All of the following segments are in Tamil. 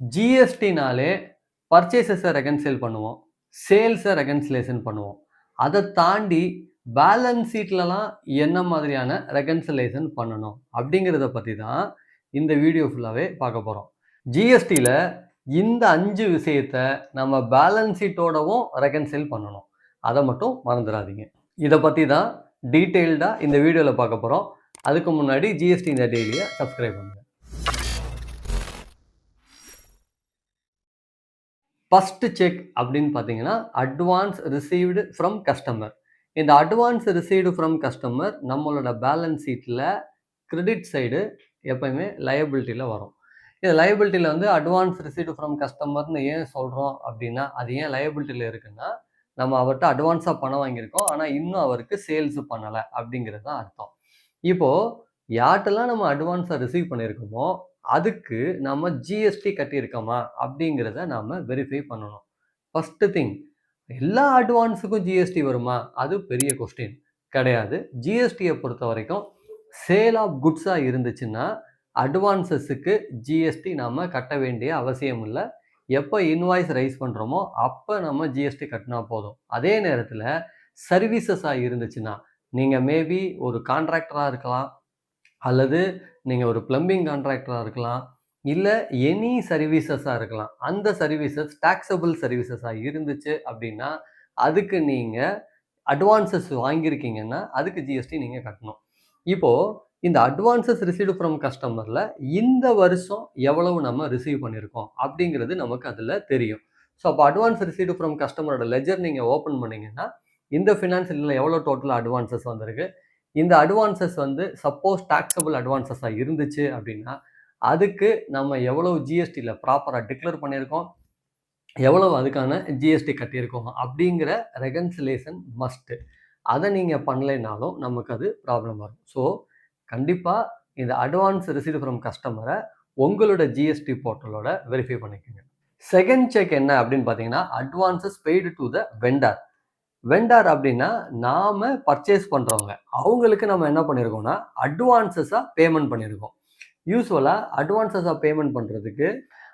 ஜிஎஸ்டினாலே பர்ச்சேசஸை ரெகன்சைல் பண்ணுவோம், சேல்ஸை ரெகன்சிலேஷன் பண்ணுவோம். அதை தாண்டி பேலன்ஸ் ஷீட்லலாம் என்ன மாதிரியான ரெகன்சிலேஷன் பண்ணணும் அப்படிங்கிறத பற்றி தான் இந்த வீடியோ ஃபுல்லாகவே பார்க்க போகிறோம். ஜிஎஸ்டியில் இந்த 5 விஷயத்தை நம்ம பேலன்ஸ் ஷீட்டோடவும் ரெகன்சைல் பண்ணணும். அதை மட்டும் மறந்துடாதீங்க. இதை பற்றி தான் டீட்டெயில்டாக இந்த வீடியோவில் பார்க்க போகிறோம். அதுக்கு முன்னாடி ஜிஎஸ்டி இந்த டெய்லியை சப்ஸ்கிரைப் பண்ணுங்கள். ஃபர்ஸ்ட் செக் அப்படின்னு பார்த்தீங்கன்னா அட்வான்ஸ் ரிசீவ்டு ஃப்ரம் கஸ்டமர். இந்த அட்வான்ஸ் ரிசீவ்டு ஃப்ரம் கஸ்டமர் நம்மளோட பேலன்ஸ் ஷீட்டில் கிரெடிட் சைடு எப்பயுமே லயபிலிட்டியில் வரும். இந்த லயபிலிட்டியில் வந்து அட்வான்ஸ் ரிசீவ்டு ஃப்ரம் கஸ்டமர்னு ஏன் சொல்கிறோம் அப்படின்னா, அது ஏன் லயபிலிட்டியில் இருக்குன்னா, நம்ம அவர்கிட்ட அட்வான்ஸாக பணம் வாங்கியிருக்கோம், ஆனால் இன்னும் அவருக்கு சேல்ஸ் பண்ணலை அப்படிங்கிறது தான் அர்த்தம். இப்போது யார்கிட்டலாம் நம்ம அட்வான்ஸை ரிசீவ் பண்ணியிருக்கோமோ அதுக்கு நம்ம ஜிஎஸ்டி கட்டியிருக்கோமா அப்படிங்கிறத நாம் வெரிஃபை பண்ணணும். ஃபஸ்ட்டு திங், எல்லா அட்வான்ஸுக்கும் ஜிஎஸ்டி வருமா? அது பெரிய கொஸ்டின் கிடையாது. ஜிஎஸ்டியை பொறுத்த வரைக்கும் சேல் ஆஃப் குட்ஸாக இருந்துச்சுன்னா அட்வான்ஸஸுக்கு ஜிஎஸ்டி நாம் கட்ட வேண்டிய அவசியம் இல்லை. எப்போ இன்வாய்ஸ் ரைஸ் பண்ணுறோமோ அப்போ நம்ம ஜிஎஸ்டி கட்டினா போதும். அதே நேரத்தில் சர்வீசஸாக இருந்துச்சுன்னா, நீங்கள் மேபி ஒரு கான்ட்ராக்டராக இருக்கலாம், அல்லது நீங்கள் ஒரு பிளம்பிங் கான்ட்ராக்டராக இருக்கலாம், இல்லை எனி சர்வீசஸாக இருக்கலாம். அந்த சர்வீசஸ் டாக்ஸபிள் சர்வீசஸாக இருந்துச்சு அப்படின்னா அதுக்கு நீங்கள் அட்வான்ஸஸ் வாங்கியிருக்கீங்கன்னா அதுக்கு ஜிஎஸ்டி நீங்கள் கட்டணும். இப்போது இந்த அட்வான்ஸஸ் ரிசீவ்டு ஃப்ரம் கஸ்டமரில் இந்த வருஷம் எவ்வளவு நம்ம ரிசீவ் பண்ணியிருக்கோம் அப்படிங்கிறது நமக்கு அதில் தெரியும். ஸோ அப்போ அட்வான்ஸ் ரிசீவ்டு ஃப்ரம் கஸ்டமரோட லெஜர் நீங்கள் ஓப்பன் பண்ணிங்கன்னா இந்த ஃபினான்ஷியலில் எவ்வளோ டோட்டல் அட்வான்ஸஸ் வந்திருக்கு, இந்த அட்வான்ஸஸ் வந்து சப்போஸ் டாக்ஸபிள் அட்வான்ஸஸாக இருந்துச்சு அப்படின்னா அதுக்கு நம்ம எவ்வளவு ஜிஎஸ்டியில் ப்ராப்பராக டிக்ளேர் பண்ணியிருக்கோம், எவ்வளவு அதுக்கான ஜிஎஸ்டி கட்டியிருக்கோம் அப்படிங்கிற ரெகன்சிலேஷன் மஸ்ட்டு. அதை நீங்கள் பண்ணலைனாலும் நமக்கு அது ப்ராப்ளம் வரும். ஸோ கண்டிப்பாக இந்த அட்வான்ஸ் ரிசீவ்டு ஃப்ரம் கஸ்டமரை உங்களோட ஜிஎஸ்டி போர்ட்டலோட வெரிஃபை பண்ணிக்கோங்க. செகண்ட் செக் என்ன அப்படின்னு பார்த்தீங்கன்னா advances paid to the vendor. Vendor அப்படின்னா நாம் பர்ச்சேஸ் பண்ணுறவங்க, அவங்களுக்கு நம்ம என்ன பண்ணியிருக்கோம்னா அட்வான்ஸஸாக பேமெண்ட் பண்ணியிருக்கோம். யூஸ்வலாக அட்வான்ஸஸாக பேமெண்ட் பண்ணுறதுக்கு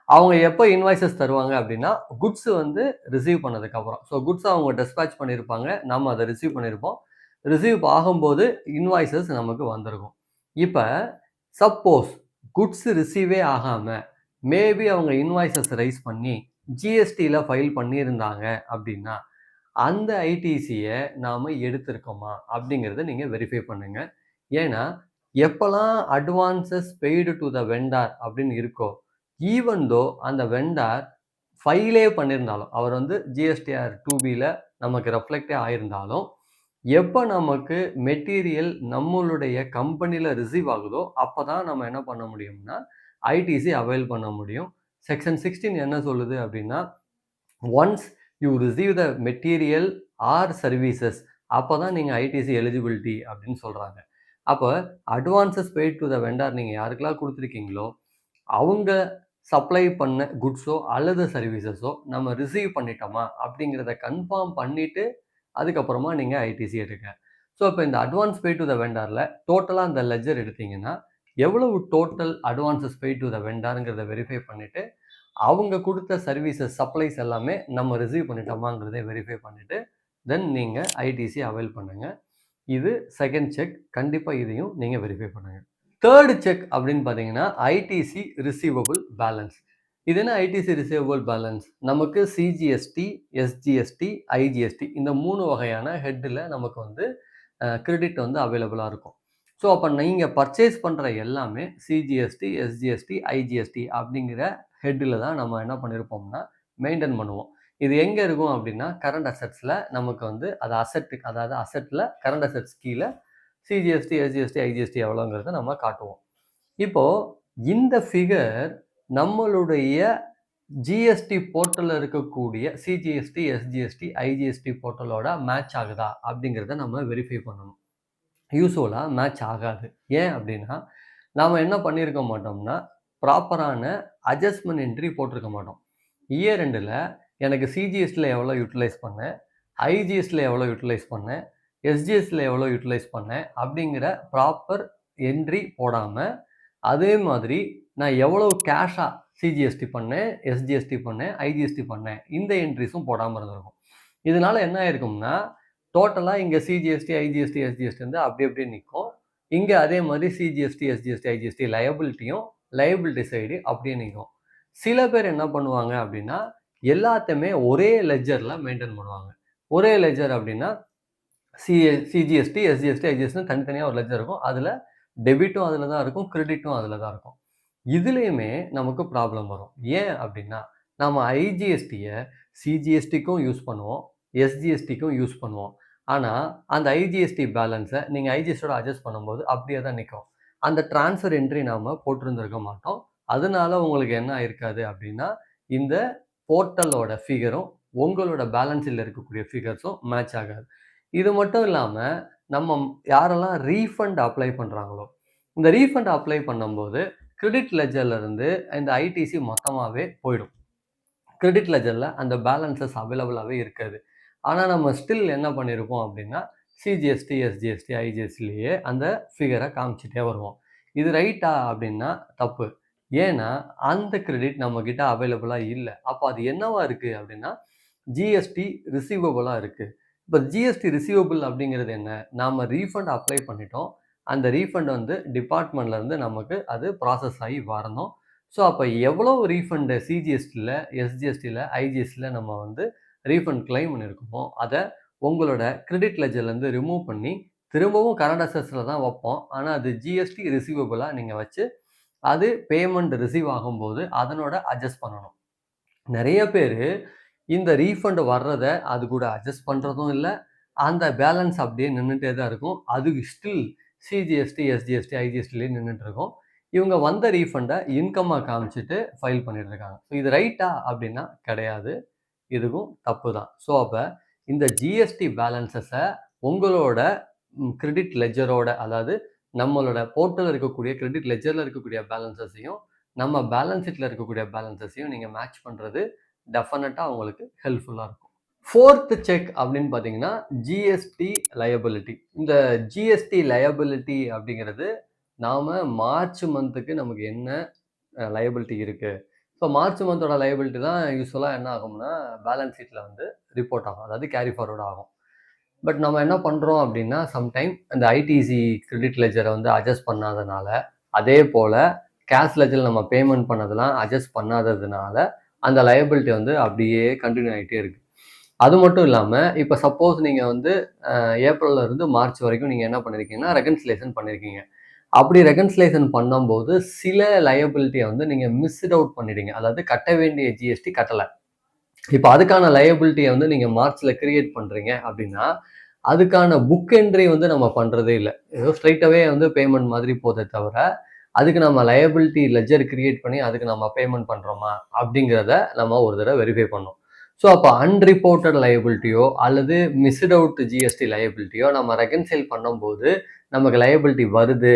அவங்க எப்போ இன்வாய்ஸஸ் தருவாங்க அப்படின்னா குட்ஸ் வந்து ரிசீவ் பண்ணதுக்கப்புறம். ஸோ குட்ஸை அவங்க டிஸ்பேச் பண்ணியிருப்பாங்க, நம்ம அதை ரிசீவ் பண்ணியிருப்போம். ரிசீவ் ஆகும்போது இன்வாய்ஸஸ் நமக்கு வந்திருக்கும். இப்போ சப்போஸ் குட்ஸ் ரிசீவே ஆகாமல் மேபி அவங்க இன்வாய்ஸஸ் ரைஸ் பண்ணி ஜிஎஸ்டியில் ஃபைல் பண்ணியிருந்தாங்க அப்படின்னா அந்த ஐடிசியை நாம் எடுத்திருக்கோமா அப்படிங்கிறத நீங்கள் வெரிஃபை பண்ணுங்கள். ஏன்னா எப்போல்லாம் advances paid to the vendor அப்படின்னு இருக்கோ, ஈவன் தோ அந்த வெண்டார் ஃபைலே பண்ணியிருந்தாலும், அவர் வந்து ஜிஎஸ்டிஆர் 2Bயில் நமக்கு ரெஃப்ளெக்டே ஆயிருந்தாலும், எப்போ நமக்கு மெட்டீரியல் நம்மளுடைய கம்பெனியில் ரிசீவ் ஆகுதோ அப்போ தான் நம்ம என்ன பண்ண முடியும்னா ஐடிசி அவைல் பண்ண முடியும். செக்ஷன் 16 என்ன சொல்லுது அப்படின்னா, once you receive the material or services அப்போ தான் நீங்கள் ஐடிசி எலிஜிபிலிட்டி அப்படின்னு சொல்கிறாங்க. அப்போ advances paid to the vendor நீங்கள் யாருக்கெல்லாம் கொடுத்துருக்கீங்களோ அவங்க சப்ளை பண்ண குட்ஸோ அல்லது சர்வீசஸோ நம்ம ரிசீவ் பண்ணிட்டோமா அப்படிங்கிறத கன்ஃபார்ம் பண்ணிவிட்டு அதுக்கப்புறமா நீங்கள் ஐடிசி எடுங்க. ஸோ இப்போ இந்த அட்வான்ஸ் பெய்ட் டு த வெண்டாரில் டோட்டலாக அந்த லெஜர் எடுத்திங்கன்னா எவ்வளவு total advances paid to the வெண்டாருங்கிறத வெரிஃபை பண்ணிவிட்டு அவங்க கொடுத்த சர்வீசஸ் சப்ளைஸ் எல்லாமே நம்ம ரிசீவ் பண்ணிட்டோமாங்கிறதை வெரிஃபை பண்ணிவிட்டு தென் நீங்கள் ஐடிசி அவைல் பண்ணுங்கள். இது செகண்ட் செக். கண்டிப்பாக இதையும் நீங்கள் வெரிஃபை பண்ணுங்கள். தேர்டு செக் அப்படின்னு பார்த்தீங்கன்னா ஐடிசி ரிசீவபிள் பேலன்ஸ். இது என்ன ஐடிசி ரிசீவபிள் பேலன்ஸ்? நமக்கு சிஜிஎஸ்டி, எஸ்ஜிஎஸ்டி, ஐஜிஎஸ்டி இந்த 3 வகையான ஹெட்டில் நமக்கு வந்து கிரெடிட் வந்து அவைலபிளாக இருக்கும். ஸோ அப்போ நீங்கள் பர்ச்சேஸ் பண்ணுற எல்லாமே சிஜிஎஸ்டி, எஸ்ஜிஎஸ்டி, ஐஜிஎஸ்டி அப்படிங்கிற ஹெட்டில் தான் நம்ம என்ன பண்ணியிருப்போம்னா மெயின்டைன் பண்ணுவோம். இது எங்கே இருக்கும் அப்படின்னா கரண்ட் அசெட்ஸில் நமக்கு வந்து அது அசெட்டுக்கு, அதாவது அசெட்டில் கரண்ட் அசெட்ஸ் கீழே சிஜிஎஸ்டி, எஸ்ஜிஎஸ்டி, ஐஜிஎஸ்டி எவ்வளோங்கிறத நம்ம காட்டுவோம். இப்போது இந்த ஃபிகர் நம்மளுடைய ஜிஎஸ்டி போர்ட்டலில் இருக்கக்கூடிய சிஜிஎஸ்டி, எஸ்ஜிஎஸ்டி, ஐஜிஎஸ்டி போர்ட்டலோட மேட்ச் ஆகுதா அப்படிங்கிறத நம்ம வெரிஃபை பண்ணணும். யூஸ்வலாக மேட்ச் ஆகாது. ஏன் அப்படின்னா நாம் என்ன பண்ணியிருக்க மாட்டோம்னா ப்ராப்பரான அட்ஜஸ்ட்மெண்ட் என்ட்ரி போட்டிருக்க மாட்டோம். இயர் எண்டில் எனக்கு சிஜிஎஸ்டியில் எவ்வளோ யூட்டிலைஸ் பண்ணேன், ஐஜிஎஸ்டியில் எவ்வளோ யூட்டிலைஸ் பண்ணேன், எஸ்ஜிஎஸ்டியில் எவ்வளோ யூட்டிலைஸ் பண்ணேன் அப்படிங்கிற ப்ராப்பர் என்ட்ரி போடாமல், அதே மாதிரி நான் எவ்வளோ கேஷாக சிஜிஎஸ்டி பண்ணேன், எஸ்ஜிஎஸ்டி பண்ணேன், ஐஜிஎஸ்டி பண்ணேன். இந்த என்ட்ரிஸும் போடாம இருந்திருக்கும். இதனால என்ன ஆயிருக்கும்னா, டோட்டலா இங்க சிஜிஎஸ்டி, ஐஜிஎஸ்டி, எஸ்ஜிஎஸ்டி வந்து அப்படியே நிக்கும். இங்க அதே மாதிரி CGST, SGST, IGST liability side அப்படியே நிக்கும். சில பேர் என்ன பண்ணுவாங்க அப்படின்னா, எல்லாத்தையுமே ஒரே லெட்ஜர்ல மெயின்டெயின் பண்ணுவாங்க. ஒரே லெட்ஜர் அப்படின்னா, சிஜிஎஸ்டி, எஸ்ஜிஎஸ்டி, ஐஜிஎஸ்டின்னு தனித்தனியா ஒரு லெட்ஜர் இருக்கும். அதுல டெபிட்டும் அதுல தான் இருக்கும், கிரெடிட்டும் அதுல தான் இருக்கும். இதுலயுமே நமக்கு ப்ராப்ளம் வரும். ஏன் அப்படின்னா, நம்ம ஐஜிஎஸ்டிய சிஜிஎஸ்டிக்கும் யூஸ் பண்ணுவோம், எஸ்ஜிஎஸ்டிக்கும் யூஸ் பண்ணுவோம். ஆனா, அந்த ஐஜிஎஸ்டி பேலன்ஸ நீங்க ஐஜிஎஸ்டியோட அட்ஜஸ்ட் பண்ணும்போது அப்படியே தான் நிக்கும். அந்த ட்ரான்ஸ்ஃபர் என்ட்ரி நாம போட்டிருந்திருக்க மாட்டோம். அதனால உங்களுக்கு என்ன ஆயிருக்காது அப்படின்னா, இந்த போர்ட்டலோட ஃபிகரும், உங்களோட பேலன்ஸில் இருக்கக்கூடிய ஃபிகர்ஸும் மேட்ச் ஆகாது. இது மட்டும் இல்லாம, நம்ம யாரெல்லாம் ரீஃபண்ட் அப்ளை பண்றாங்களோ, இந்த ரீஃபண்ட் அப்ளை பண்ணும்போது கிரெடிட் லெட்ஜர்ல இருந்து இந்த ஐடிசி மொத்தமாவே போயிடும். கிரெடிட் லெட்ஜர்ல அந்த பேலன்ஸஸ் அவைலபிளாவே இருக்காது. ஆனா நம்ம ஸ்டில் என்ன பண்ணியிருப்போம் அப்படின்னா, சிஜிஎஸ்டி, எஸ்ஜிஎஸ்டி, ஐஜிஎஸ்டிலேயே அந்த ஃபிகரை காமிச்சிட்டே வருவோம். இது ரைட்டா அப்படின்னா தப்பு. ஏன்னா அந்த கிரெடிட் நம்ம கிட்ட அவைலபிளா இல்ல. அப்போ அது என்னவா இருக்கு அப்படின்னா, ஜிஎஸ்டி ரிசீவபிளா இருக்கு. இப்போ ஜிஎஸ்டி ரிசீவபிள் அப்படிங்கிறது என்ன? நாம ரீஃபண்ட் அப்ளை பண்ணிட்டோம். அந்த ரீஃபண்ட் வந்து டிபார்ட்மெண்ட்ல இருந்து நமக்கு அது ப்ராசஸ் ஆகி வரணும். ஸோ அப்போ எவ்வளவு ரீஃபண்ட் சிஜிஎஸ்டியில், எஸ்ஜிஎஸ்டியில், ஐஜிஎஸ்டியில் நம்ம வந்து ரீஃபண்ட் கிளைம் பண்ணியிருக்கோமோ, அதை உங்களோட கிரெடிட் லெட்ஜர்லேருந்து ரிமூவ் பண்ணி திரும்பவும் கரண்ட் அசெட்ஸில் தான் வைப்போம். ஆனால் அது ஜிஎஸ்டி ரிசீவபிளாக நீங்கள் வச்சு அது பேமெண்ட் ரிசீவ் ஆகும்போது அதனோட அட்ஜஸ்ட் பண்ணணும். நிறைய பேர் இந்த ரீஃபண்ட் வர்றதை அது கூட அட்ஜஸ்ட் பண்ணுறதும் இல்லை. அந்த பேலன்ஸ் அப்படியே நின்றுட்டே தான் இருக்கும். அது ஸ்டில் சிஜிஎஸ்டி, எஸ்ஜிஎஸ்டி, ஐஜிஎஸ்டிலேயே நின்றுட்டு இருக்கும். இவங்க வந்த ரீஃபண்டை இன்கம்மாக காமிச்சிட்டு ஃபைல் பண்ணிட்டு இருக்காங்க. ஸோ இது ரைட்டா அப்படின்னா கிடையாது. இதுவும் தப்பு தான். ஸோ அப்போ இந்த ஜிஎஸ்டி பேலன்சஸை உங்களோட கிரெடிட் லெட்ஜரோட, அதாவது நம்மளோட போர்ட்டலில் இருக்கக்கூடிய கிரெடிட் லெட்ஜரில் இருக்கக்கூடிய பேலன்சஸையும், நம்ம பேலன்ஸ் ஷீட்டில் இருக்கக்கூடிய பேலன்சஸையும் நீங்கள் மேட்ச் பண்ணுறது டெஃபினட்டாக உங்களுக்கு ஹெல்ப்ஃபுல்லாக இருக்கும். ஃபோர்த் செக் அப்படின்னு பார்த்தீங்கன்னா, ஜிஎஸ்டி லயபிலிட்டி. இந்த ஜிஎஸ்டி லயபிலிட்டி அப்படிங்கிறது நாம் மார்ச் மந்த்துக்கு நமக்கு என்ன லயபிலிட்டி இருக்குது. ஸோ மார்ச் மந்தோட லயபிலிட்டி தான் யூஸ்வலாக என்ன ஆகும்னா பேலன்ஸ் ஷீட்டில் வந்து ரிப்போர்ட் ஆகும், அதாவது கேரி ஃபார்வர்ட் ஆகும். பட் நம்ம என்ன பண்ணுறோம் அப்படின்னா, சம்டைம் இந்த ஐடிசி கிரெடிட் லெட்ஜரை வந்து அட்ஜஸ்ட் பண்ணாதனால, அதே போல் கேஷ் லெட்ஜரில் நம்ம பேமெண்ட் பண்ணதெல்லாம் அட்ஜஸ்ட் பண்ணாததுனால அந்த லயபிலிட்டி வந்து அப்படியே கண்டினியூ ஆகிட்டே இருக்குது. அது மட்டும் இல்லாமல், இப்போ சப்போஸ் நீங்கள் வந்து ஏப்ரல்ல இருந்து மார்ச் வரைக்கும் நீங்கள் என்ன பண்ணியிருக்கீங்கன்னா ரெகன்சிலேஷன் பண்ணியிருக்கீங்க. அப்படி ரெகன்சிலேஷன் பண்ணும்போது சில லயபிலிட்டியை வந்து நீங்கள் மிஸ்ட் அவுட் பண்ணிடுங்க. அதாவது கட்ட வேண்டிய ஜிஎஸ்டி கட்டலை. இப்போ அதுக்கான லயபிலிட்டியை வந்து நீங்கள் மார்ச்சில் கிரியேட் பண்ணுறீங்க அப்படின்னா, அதுக்கான புக் என்ட்ரி வந்து நம்ம பண்ணுறதே இல்லை. ஏதோ ஸ்ட்ரைட்டாகவே வந்து பேமெண்ட் மாதிரி போதே தவிர, அதுக்கு நம்ம லயபிலிட்டி லெட்ஜர் கிரியேட் பண்ணி அதுக்கு நம்ம பேமெண்ட் பண்ணுறோமா அப்படிங்கிறத நம்ம ஒரு தடவை வெரிஃபை பண்ணோம். ஸோ அப்போ அன்ரிப்போர்ட்டட் லயபிலிட்டியோ அல்லது மிஸ்ட் அவுட் ஜிஎஸ்டி லயபிலிட்டியோ நம்ம ரெகன்சைல் பண்ணும்போது நமக்கு லயபிலிட்டி வருது,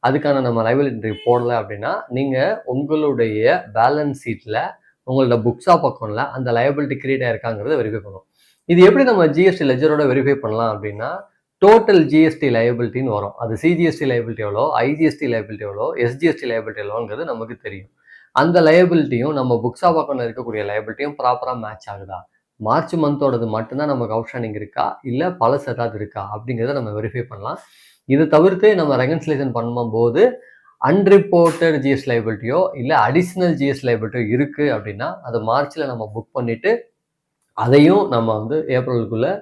அதுக்கான நம்ம லயபிலிட்டி போடலை அப்படின்னா, நீங்கள் உங்களுடைய பேலன்ஸ் ஷீட்டில் உங்களோட புக்ஸ் ஆஃப் அக்கௌண்ட்ல அந்த லயபிலிட்டி கிரியேட் ஆயிருக்காங்கிறத வெரிஃபை பண்ணுவோம். இது எப்படி நம்ம ஜிஎஸ்டி லெட்ஜரோட வெரிஃபை பண்ணலாம் அப்படின்னா, டோட்டல் ஜிஎஸ்டி லயபிலிட்டின்னு வரும். அது சிஜிஎஸ்டி லயபிலிட்டி எவ்வளோ, ஐஜிஎஸ்டி லயபிலிட்டி எவ்வளோ, எஸ்ஜிஎஸ்டி லயபிலிட்டி எவ்வளோங்கிறது நமக்கு தெரியும். அந்த லயபிலிட்டியும் நம்ம புக்ஸ் ஆஃப் அக்கௌண்ட்ல இருக்கக்கூடிய லயபிலிட்டியும் ப்ராப்பராக மேட்ச் ஆகுதா, மார்ச் மந்தோடது மட்டும்தான் நமக்கு அவுட்ஸ்டாண்டிங் இருக்கா, இல்லை பழசு ஏதாவது இருக்கா அப்படிங்கிறத நம்ம வெரிஃபை பண்ணலாம். இது தவிர்த்து நம்ம ரெகன்சிலேஷன் பண்ணும்போது அன்ரிப்போர்ட்டட் ஜிஎஸ்டி லைபிலிட்டியோ இல்லை அடிஷ்னல் ஜிஎஸ்டி லைபிலிட்டியோ இருக்குது அப்படின்னா, அதை மார்ச்சில் நம்ம புக் பண்ணிவிட்டு அதையும் நம்ம வந்து ஏப்ரலுக்குள்ளே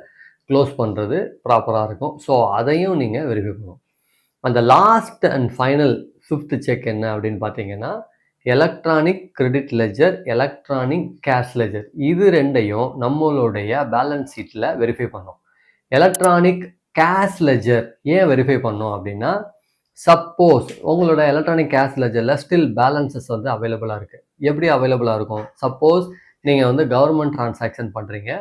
க்ளோஸ் பண்ணுறது ப்ராப்பராக இருக்கும். ஸோ அதையும் நீங்கள் வெரிஃபை பண்ணணும். அந்த last and final 5th check என்ன அப்படின்னு பார்த்தீங்கன்னா, electronic credit ledger, electronic cash ledger. இது ரெண்டையும் நம்மளுடைய பேலன்ஸ் ஷீட்டில் வெரிஃபை பண்ணோம். எலக்ட்ரானிக் கேஷ் லெட்ஜர் ஏன் வெரிஃபை பண்ணோம் அப்படின்னா, சப்போஸ் உங்களோட எலக்ட்ரானிக் கேஷ் லெட்ஜரில் ஸ்டில் பேலன்சஸ் வந்து அவைலபிளாக இருக்குது. எப்படி அவைலபிளாக இருக்கும்? சப்போஸ் நீங்கள் வந்து கவர்மெண்ட் டிரான்சாக்ஷன் பண்ணுறீங்க,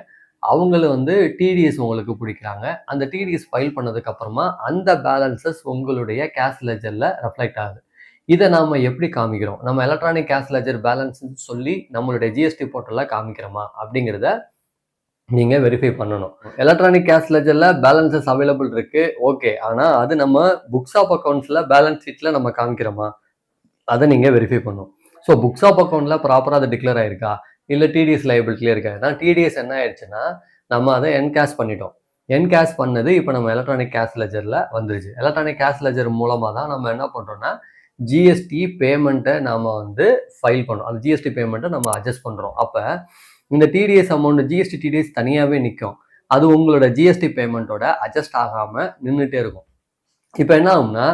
அவங்கள வந்து டிடிஎஸ் உங்களுக்கு பிடிக்கிறாங்க. அந்த டிடிஎஸ் ஃபைல் பண்ணதுக்கப்புறமா அந்த பேலன்சஸ் உங்களுடைய கேஷ் லெட்ஜரில் ரெஃப்ளெக்ட் ஆகுது. இதை நாம் எப்படி காமிக்கிறோம்? நம்ம எலக்ட்ரானிக் கேஷ் லெட்ஜர் பேலன்ஸ்ன்னு சொல்லி நம்மளுடைய ஜிஎஸ்டி போர்ட்டலில் காமிக்கிறோமா அப்படிங்கிறத நீங்கள் வெரிஃபை பண்ணணும். எலக்ட்ரானிக் கேஷ் லெட்ஜரில் பேலன்சஸ் அவைலபிள் இருக்குது, ஓகே. ஆனால் அது நம்ம புக்ஸ் ஆஃப் அக்கௌண்ட்ஸில் பேலன்ஸ் ஷீட்டில் நம்ம காமிக்கிறோமா, அதை நீங்கள் வெரிஃபை பண்ணணும். ஸோ புக்ஸ் ஆஃப் அக்கௌண்ட்ல ப்ராப்பராக அது டிக்ளேர் ஆயிருக்கா, இல்லை டிடிஎஸ் லைபிலிட்டிலே இருக்கா? ஏன்னா டிடிஎஸ் என்ன ஆயிடுச்சுன்னா நம்ம அதை என்கேஷ் பண்ணிட்டோம். என்கேஷ் பண்ணது இப்போ நம்ம எலக்ட்ரானிக் கேஷ் லெஜரில் வந்துருச்சு. எலக்ட்ரானிக் கேஷ் லெஜர் மூலமாக தான் நம்ம என்ன பண்ணுறோம்னா ஜிஎஸ்டி பேமெண்ட்டை நாம் வந்து ஃபைல் பண்ணுறோம். அந்த ஜிஎஸ்டி பேமெண்ட்டை நம்ம அட்ஜஸ்ட் பண்ணுறோம். அப்போ இந்த டிடிஎஸ் அமௌண்ட் ஜிஎஸ்டி டிடிஎஸ் தனியாகவே நிற்கும். அது உங்களோட ஜிஎஸ்டி பேமெண்ட்டோட அட்ஜஸ்ட் ஆகாமல் நின்றுட்டே இருக்கும். இப்போ என்ன ஆகும்னா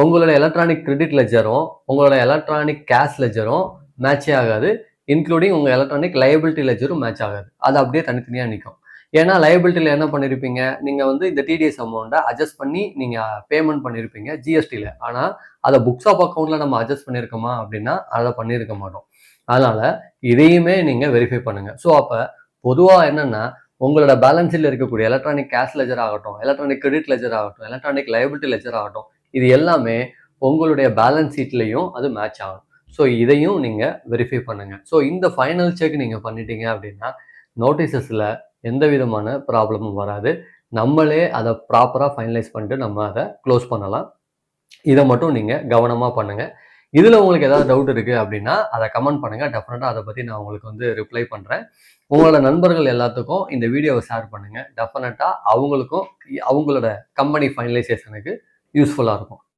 உங்களோட எலக்ட்ரானிக் கிரெடிட் லெஜரும் உங்களோட எலக்ட்ரானிக் கேஷ் லெஜரும் மேட்சே ஆகாது. இன்க்ளூடிங் உங்கள் எலக்ட்ரானிக் லைபிலிட்டி லெஜரும் மேட்ச் ஆகாது. அது அப்படியே தனித்தனியாக நிற்கும். ஏன்னா லைபிலிட்டியில் என்ன பண்ணியிருப்பீங்க, நீங்கள் வந்து இந்த டிடிஎஸ் அமௌண்ட்டை அட்ஜஸ்ட் பண்ணி நீங்கள் பேமெண்ட் பண்ணியிருப்பீங்க ஜிஎஸ்டியில். ஆனால் அதை புக்ஸ் ஆஃப் அக்கௌண்ட்டில் நம்ம அட்ஜஸ்ட் பண்ணியிருக்கோமா அப்படின்னா அதை பண்ணியிருக்க மாட்டோம். அதனால் இதையுமே நீங்கள் வெரிஃபை பண்ணுங்கள். ஸோ அப்போ பொதுவாக என்னென்னா உங்களோட பேலன்ஸில் இருக்கக்கூடிய எலக்ட்ரானிக் கேஷ் லெஜர் ஆகட்டும், எலக்ட்ரானிக் கிரெடிட் லெஜர் ஆகட்டும், எலக்ட்ரானிக் லைபிலிட்டி லெஜர் ஆகட்டும், இது எல்லாமே உங்களுடைய பேலன்ஸ் ஷீட்லையும் அது மேட்ச் ஆகும். ஸோ இதையும் நீங்கள் வெரிஃபை பண்ணுங்கள். ஸோ இந்த ஃபைனல் செக் நீங்கள் பண்ணிட்டீங்க அப்படின்னா நோட்டீஸஸில் எந்த விதமான ப்ராப்ளமும் வராது. நம்மளே அதை ப்ராப்பராக ஃபைனலைஸ் பண்ணிட்டு நம்ம அதை க்ளோஸ் பண்ணலாம். இதை மட்டும் நீங்கள் கவனமாக பண்ணுங்கள். இதில் உங்களுக்கு ஏதாவது டவுட் இருக்குது அப்படின்னா அதை கமெண்ட் பண்ணுங்கள். டெஃபினட்டாக அதை பற்றி நான் உங்களுக்கு வந்து ரிப்ளை பண்ணுறேன். உங்களோட நண்பர்கள் எல்லாத்துக்கும் இந்த வீடியோவை ஷேர் பண்ணுங்கள். டெஃபினட்டாக அவங்களுக்கும் அவங்களோட கம்பெனி ஃபைனலைசேஷனுக்கு யூஸ்ஃபுல்லாக இருக்கும்.